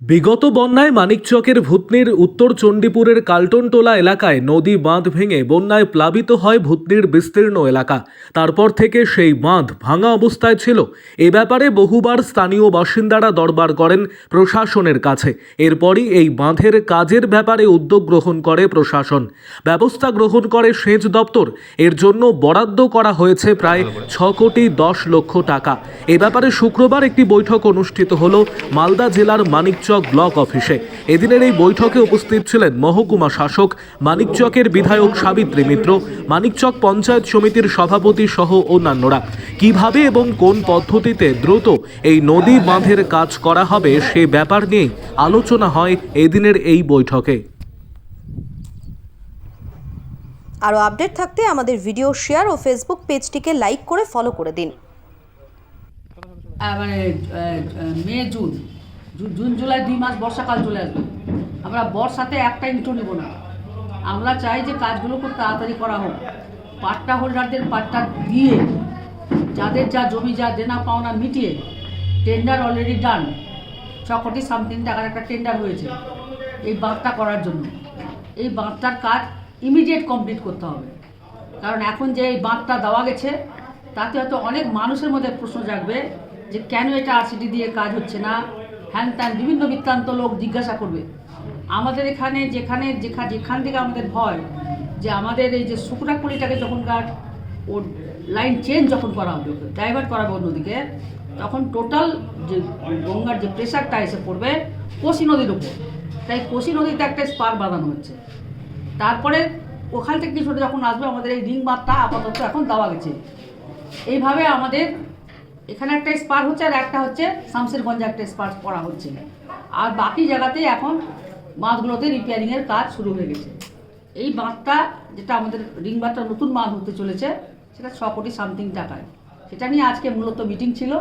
বিগত বন্যায় মানিকচকের ভূতনির উত্তর চণ্ডীপুরের কালটনটোলা এলাকায় নদী বাঁধ ভেঙে বন্যায় প্লাবিত হয় ভূতনির বিস্তীর্ণ এলাকা। তারপর থেকে সেই বাঁধ ভাঙা অবস্থায় ছিল। এ ব্যাপারে বহুবার স্থানীয় বাসিন্দারা দরবার করেন প্রশাসনের কাছে। এরপরই এই বাঁধের কাজের ব্যাপারে উদ্যোগ গ্রহণ করে প্রশাসন, ব্যবস্থা গ্রহণ করে সেচ দপ্তর। এর জন্য বরাদ্দ করা হয়েছে প্রায় 6,10,00,000 টাকা। এ ব্যাপারে শুক্রবার একটি বৈঠক অনুষ্ঠিত হলো মালদা জেলার মানিকচক ব্লক অফিসে। এদিনের এই বৈঠকে উপস্থিত ছিলেন মহকুমা শাসক, মানিকচকের বিধায়ক সাবিত্রী মিত্র, মানিকচক পঞ্চায়েত সমিতির সভাপতি সহ অন্যান্যরা। কিভাবে এবং কোন পদ্ধতিতে দ্রুত এই নদী বাঁধের কাজ করা হবে সে ব্যাপার নিয়ে আলোচনা হয় এদিনের এই বৈঠকে। আরও আপডেট থাকতে আমাদের ভিডিও শেয়ার ও ফেসবুক পেজটিকে লাইক করে ফলো করে দিন। মানে মে জুন জুলাই 2 মাস বর্ষাকাল চলে আসবে। আমরা বর্ষাতে একটা ইঁটও নেব না। আমরা চাই যে কাজগুলো খুব তাড়াতাড়ি করা হোক। পাট্টা হোল্ডারদের পাট্টা দিয়ে যাদের যা জমি যা দেনা পাওনা মিটিয়ে টেন্ডার অলরেডি ডান। 6,something টাকার একটা টেন্ডার হয়েছে এই বাঁধটা করার জন্য। এই বাঁধটার কাজ ইমিডিয়েট কমপ্লিট করতে হবে, কারণ এখন যে এই বাঁধটা দেওয়া গেছে তাতে হয়তো অনেক মানুষের মধ্যে প্রশ্ন জাগবে যে কেন এটা আরসিডি দিয়ে কাজ হচ্ছে না, হ্যান ত্যান বিভিন্ন বৃত্তান্ত লোক জিজ্ঞাসা করবে। আমাদের এখানে যেখান থেকে আমাদের ভয় যে আমাদের এই যে শুকনাকুড়িটাকে যখনকার ওর লাইন চেঞ্জ যখন করা হবে, ডাইভার্ট করাবে অন্যদিকে, তখন টোটাল যে গঙ্গার যে প্রেশারটা এসে পড়বে কোশি নদীর উপর। তাই কোশি নদীতে একটা স্পার বাঁধানো হচ্ছে। তারপরে ওখান থেকে কিছুটা যখন আসবে আমাদের এই রিং বাঁধটা আপাতত এখন দেওয়া গেছে। এইভাবে আমাদের এখানে একটা স্পার হচ্ছে, আর একটা হচ্ছে শামশেরগঞ্জে একটা স্পার করা হচ্ছে, আর বাকি জায়গাতে এখন বাঁধগুলোতে রিপেয়ারিংয়ের কাজ শুরু হয়ে গেছে। এই বাঁধটা যেটা আমাদের রিং বাঁধটা নতুন বাঁধ হতে চলেছে সেটা 6,something টাকায়। সেটা নিয়ে আজকে মূলত মিটিং ছিল।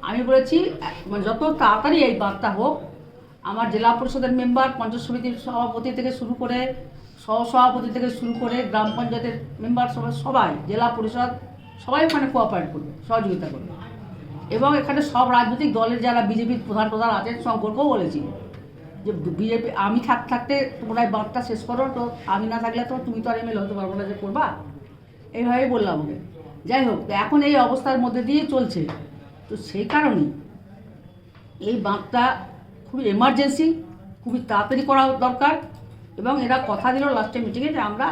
আমি বলেছি মানে যত তাড়াতাড়ি এই বাঁধটা হোক। আমার জেলা পরিষদের মেম্বার, পঞ্চায়েত সমিতির সভাপতি থেকে শুরু করে সহসভাপতি থেকে শুরু করে গ্রাম পঞ্চায়েতের মেম্বার সবাই জেলা পরিষদ সবাই ওখানে কোঅপারেট করবে, সহযোগিতা করবে। এবং এখানে সব রাজনৈতিক দলের যারা বিজেপির প্রধান আছেন শঙ্করকেও বলেছি যে বিজেপি আমি থাকতে তোমরা এই বাঁধটা শেষ করো, তো আমি না থাকলে তো তুমি তো আর এমএলএ হতে পারবো না যে করবা। এইভাবেই বললাম ওকে। যাই হোক, এখন এই অবস্থার মধ্যে দিয়ে চলছে, তো সেই কারণেই এই বাঁধটা খুবই এমার্জেন্সি, খুবই তাড়াতাড়ি করা দরকার। এবং এরা কথা দিল লাস্টে মিটিংয়ে যে আমরা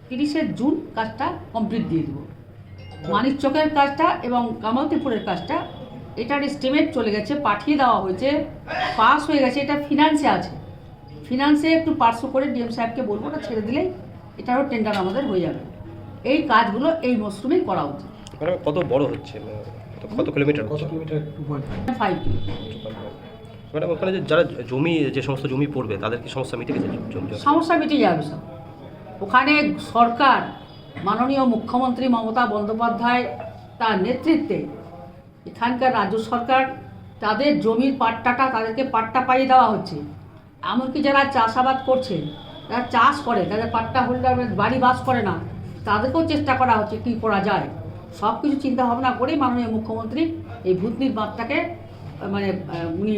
30শে জুন কাজটা কমপ্লিট দিয়ে দেবো। মানিকচকের কাজটা এবং কামালতিপুরের কাজটা এটার এস্টিমেট চলে গেছে, পাঠিয়ে দেওয়া হয়েছে, পাস হয়ে গেছে। এটা ফিনান্সে আছে, ফিনান্সে একটু পার্শ্ব করে ডিএম সাহেবকে বলবো, ওটা ছেড়ে দিলেই এটারও টেন্ডার আমাদের হয়ে যাবে। এই কাজগুলো এই মরশুমেই করা উচিত। কত বড় হচ্ছে, কত কিলোমিটার? 5 কিলোমিটার। ম্যাডাম, ওখানে যারা যে সমস্ত জমি পড়বে তাদের কি সমস্যা মিটে গেছে? সমস্যা মিটে যাবে সব। ওখানে সরকার, মাননীয় মুখ্যমন্ত্রী মমতা বন্দ্যোপাধ্যায় তার নেতৃত্বে এখানকার রাজ্য সরকার তাদের জমির পাট্টাটা তাদেরকে পাট্টা পাইয়ে দেওয়া হচ্ছে। এমনকি যারা চাষাবাদ করছে, যারা চাষ করে, তাদের পাট্টা হোল্ডার বাড়ি বাস করে না, তাদেরকেও চেষ্টা করা হচ্ছে কী করা যায়। সব কিছু চিন্তা ভাবনা করেই মাননীয় মুখ্যমন্ত্রী এই ভূতনির বাঁধটাকে মানে উনি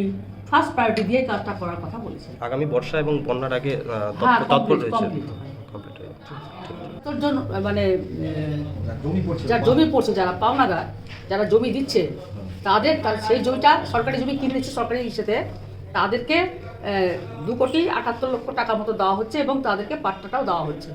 ফার্স্ট প্রায়োরিটি দিয়ে কাজটা করার কথা বলেছেন। আগামী বর্ষা এবং বন্যার আগে তৎপর রয়েছে। তোর জন্য মানে যারা জমি পড়ছে, যারা পাওনাদার, যারা জমি দিচ্ছে তাদের সেই জমিটা সরকারি জমি কিনে নিচ্ছে সরকারি ইস্যুতে, তাদেরকে 2,78,00,000 টাকা মতো দেওয়া হচ্ছে এবং তাদেরকে পাট্টাটাও দেওয়া হচ্ছে।